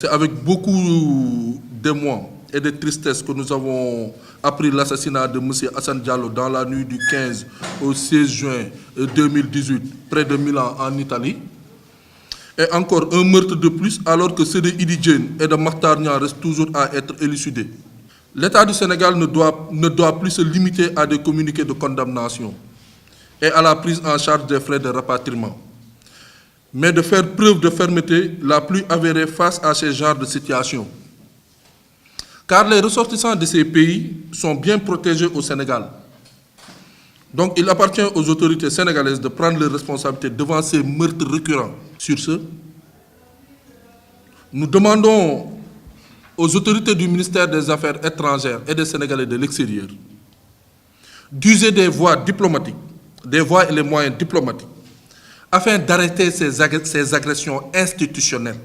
C'est avec beaucoup d'émoi et de tristesse que nous avons appris l'assassinat de M. Hassan Diallo dans la nuit du 15 au 16 juin 2018, près de Milan, en Italie. Et encore un meurtre de plus, alors que ceux de Idi Diène et de Makhtar Niang restent toujours à être élucidés. L'État du Sénégal ne doit plus se limiter à des communiqués de condamnation et à la prise en charge des frais de rapatriement, mais de faire preuve de fermeté la plus avérée face à ce genre de situation. Car les ressortissants de ces pays sont bien protégés au Sénégal. Donc il appartient aux autorités sénégalaises de prendre leurs responsabilités devant ces meurtres récurrents. Sur ce, nous demandons aux autorités du ministère des Affaires étrangères et des Sénégalais de l'extérieur d'user des voies diplomatiques, des voies et les moyens diplomatiques, afin d'arrêter ces agressions institutionnelles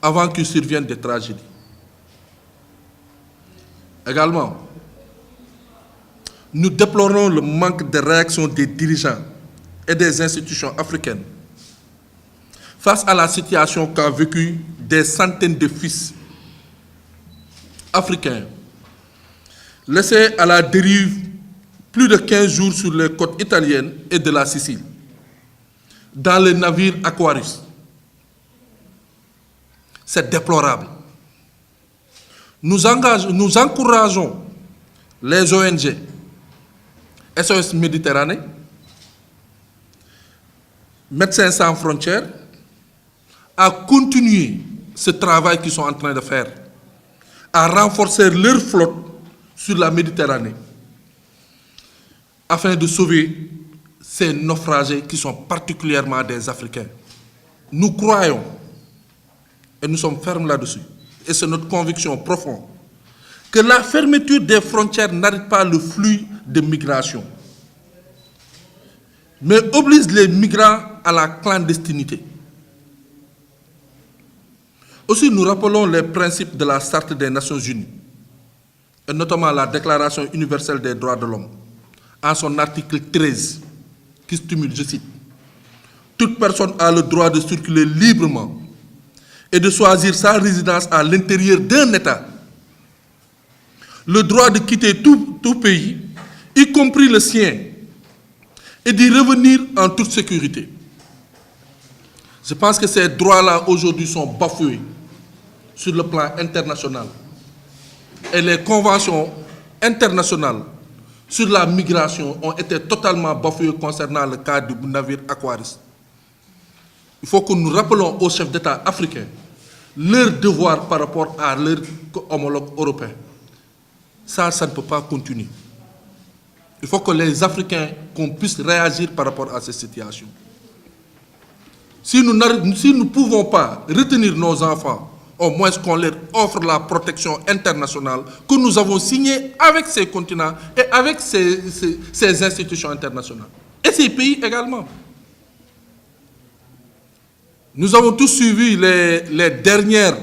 avant qu'il survienne des tragédies. Également, nous déplorons le manque de réaction des dirigeants et des institutions africaines face à la situation qu'a vécue des centaines de fils africains laissés à la dérive plus de 15 jours sur les côtes italiennes et de la Sicile, dans le navire Aquarius. C'est déplorable. Nous encourageons les ONG, SOS Méditerranée, Médecins sans frontières, à continuer ce travail qu'ils sont en train de faire, à renforcer leur flotte sur la Méditerranée, afin de sauver ces naufragés qui sont particulièrement des Africains. Nous croyons, et nous sommes fermes là-dessus, et c'est notre conviction profonde, que la fermeture des frontières n'arrête pas le flux de migration, mais oblige les migrants à la clandestinité. Aussi, nous rappelons les principes de la Charte des Nations Unies, et notamment la Déclaration universelle des droits de l'homme, en son article 13, qui stimule, je cite, « Toute personne a le droit de circuler librement et de choisir sa résidence à l'intérieur d'un État, le droit de quitter tout pays, y compris le sien, et d'y revenir en toute sécurité. » Je pense que ces droits-là aujourd'hui sont bafoués sur le plan international. Et les conventions internationales sur la migration ont été totalement bafouées concernant le cas du navire Aquarius. Il faut que nous rappelons aux chefs d'État africains leur devoir par rapport à leurs homologues européens. Ça ne peut pas continuer. Il faut que les Africains, qu'on puisse réagir par rapport à ces situations. Si nous ne pouvons pas retenir nos enfants, au moins qu'on leur offre la protection internationale que nous avons signée avec ces continents et avec ces institutions internationales. Et ces pays également. Nous avons tous suivi les dernières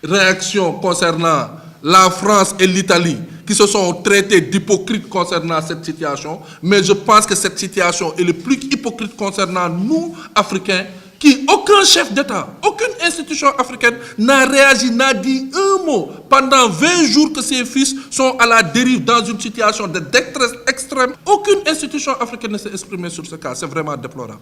réactions concernant la France et l'Italie qui se sont traités d'hypocrites concernant cette situation. Mais je pense que cette situation est le plus hypocrite concernant nous, Africains, qui aucun chef d'État, aucune institution africaine n'a réagi, n'a dit un mot pendant 20 jours que ses fils sont à la dérive dans une situation de détresse extrême. Aucune institution africaine ne s'est exprimée sur ce cas. C'est vraiment déplorable.